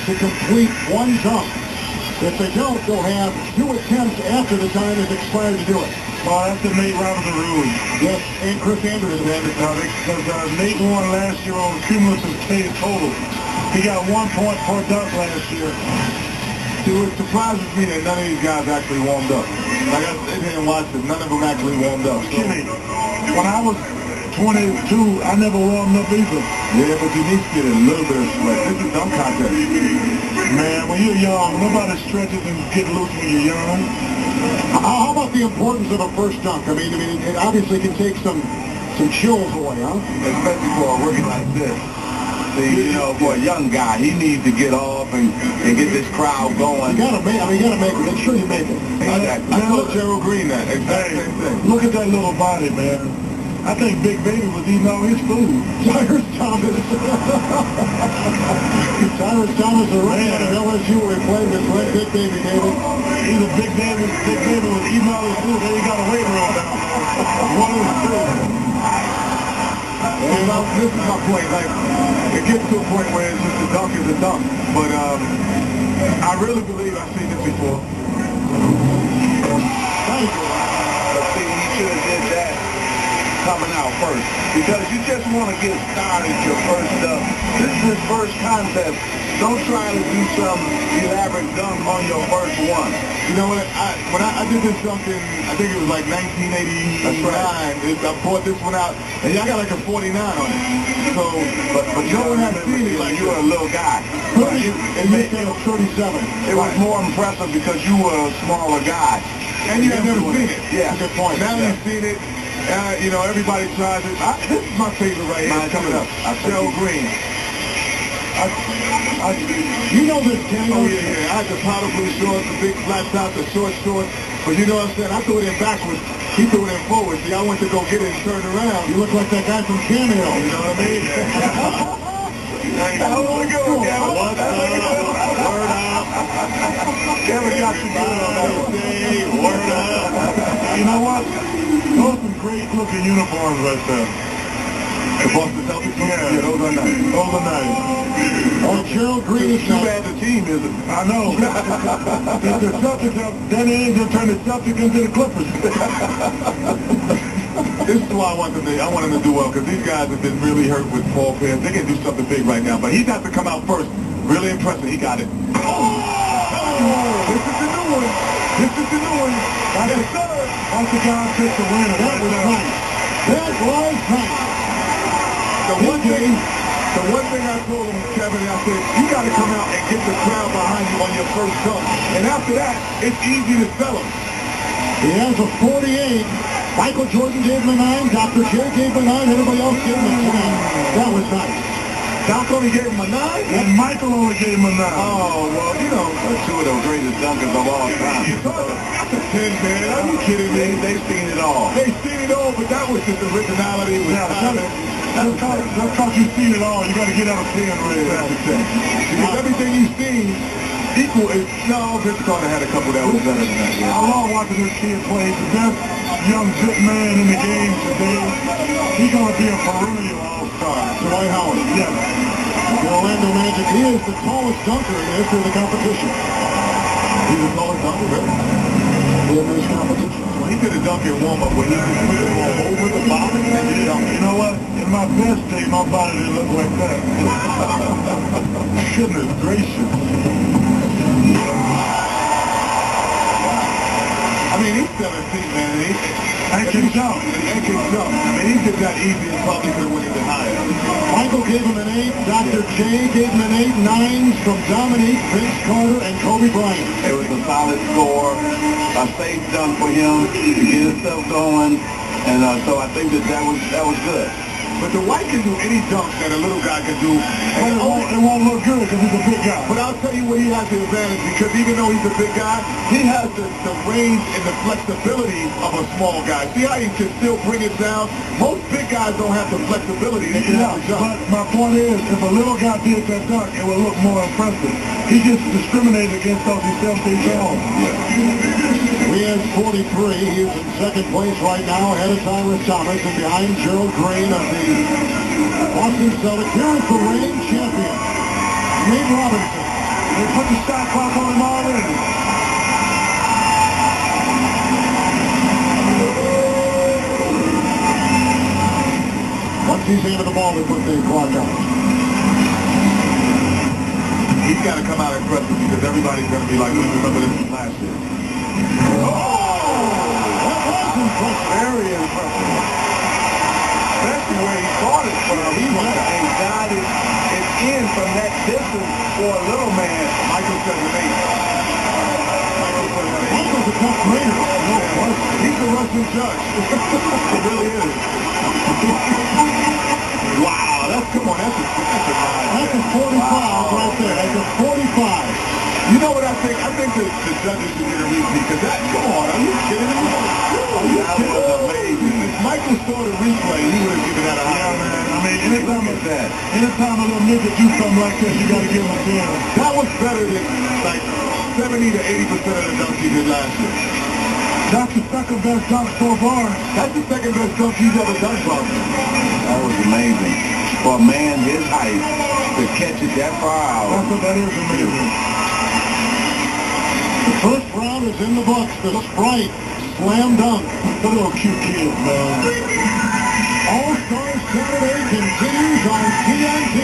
to complete one dunk. If they don't, they'll have 2 attempts after the time has expired to do it. Well, that's the Nate Robinson rule. Yes, and Chris Anderson. Because Nate won last year on cumulative K total. He got 1 point per dunk last year. See, what surprises me that none of these guys actually warmed up. Like I said here and watched it, none of them actually warmed up. So. Kenny, when I was 22, I never warmed up either. Yeah, but you need to get a little bit of sweat. This is dunk contest. Man, when you're young, nobody stretches and get loose when you're young. How about the importance of a first dunk? I mean, it obviously can take some chills away, huh? Especially for a rookie like this. See, you know, for a young guy, he needs to get off and get this crowd going. You gotta make it. Make sure you make it. I told Gerald Green that. Exactly. Look at that little body, man. I think Big Baby was eating all his food. Cyrus Thomas. Cyrus Thomas, the rookie out of LSU, where he played with Big Baby David. He's a Big Baby. Big Baby was eating all his food. Then he got a weight room down. One of his two. You know, this is my point. Like, it gets to a point where it's just a dunk is a dunk. But I really believe I've seen this before. Thank you. But see, he should have did that coming out first, because you just want to get started your first stuff. This is his first contest. Don't try to do some elaborate dunk on your first one. You know what? When I did this dunk in, I think it was like 1989. I bought this one out, and I got like a 49 on it. So, but no one had seen it. Like, you were a little guy. It made it 37. It was more impressive because you were a smaller guy, and you had never seen it. Yeah, good point. Now you've seen it. You know, everybody tries it. This is my favorite right here coming up. Gerald Green. You know this, Kenny. Oh, yeah. I had the powder blue shorts, the big flat tops, the short shorts. But you know what I'm saying? I threw it in backwards. He threw it in forward. See, I went to go get it and turned around. You look like that guy from Cameo. You know what I mean? That was a good one, Gavin. Word up. Gavin got you good on that day. Word up. You know what? Those are some great-looking uniforms right there. The Boston Celtics? Yeah, those are nice. Those are nice. Oh, Gerald Green is too bad the team isn't. I know. If the Celtics have, then they ain't gonna turn the Celtics into the Clippers. This is why I want them to do well, because these guys have been really hurt with Paul Pierce. They can do something big right now, but he has to come out first. Really impressive. He got it. Oh! This is the new one. This is the new one. Yes, sir. Once the guy takes the win, that was nice. That was nice. The one thing I told him, Kevin, I said, you got to come out and get the crowd behind you on your first dunk. And after that, it's easy to sell him. He has a 48. Michael Jordan gave him a 9. Dr. J gave him a 9. Everybody else gave him a 10. That was nice. Doc only gave him a 9? And Michael only gave him a 9. Oh, well, you know, that's two of the greatest dunkers of all time. That's a 10, man. Are you kidding me? They've seen it all. They've seen it all, but that was just originality. That's because you've seen it all. You got to get out of 10 right now. Because everything you've seen equal is, no, Vince Carter had a couple that was better than that. Yeah. I love watching this kid play. The best young good man in the game today. He's going to be a perennial all-star. Dwight Howard. Yes. The Orlando Magic. He is the tallest dunker in the history of the competition. He's the tallest dunker, really? In this competition. Well, he did a dunk in warm-up when he just put the ball over the bottom and did a dunk. You know what? In my best day, my body didn't look like that. Goodness gracious. I mean, he's 17, man. And can jump. And can jump. I mean, he did that easy and probably could have went even higher. Michael gave him an 8. Dr. J gave him an 8. 9s from Dominique, Vince Carter, and Kobe Bryant. It was a solid score, a safe dunk for him to get himself going, and so I think that was good. But the White can do any dunk that a little guy can do. But it won't look good because he's a big guy. But I'll tell you where he has the advantage, because even though he's a big guy, he has the range and the flexibility of a small guy. See how he can still bring it down? Most big guys don't have the flexibility. They can have the jump. But my point is, if a little guy did that dunk, it would look more impressive. He gets discriminated against those he's 7 feet tall. He has 43. He is in second place right now, ahead of Cyrus Thomas, and behind Gerald Green of the Boston Celtics. Here is the reigning champion, Nate Robinson. They put the shot clock on him already. Once he's into the ball, they put the clock on. He's got to come out aggressive because everybody's going to be like, we remember this from last year. That was impressive. Very impressive. Especially where he started from. He was and got it in from that distance for a little man. Michael says an 8. Michael's a tough grader. No question. He's a Russian judge. He really is. Wow, come on, that's a 9. That's a 45 right there. That's a 45. You know what I think? I think the judges should get a repeat because come on, are you kidding me? That was amazing. If Michael saw the replay, he would have given that a high. Yeah, man. I mean, Anytime a little nigga do something like this, you got to give him a 10. that was better than like 70 to 80% of the dunks he did last year. That's the second best dunk so far. That's the second best dunk he's ever done, Bobby. That was amazing. For a man his height to catch it that far out. That is amazing. The first round is in the books. The Sprite slam dunk. The little cute kid, man. All-Star Saturday continues on TNT.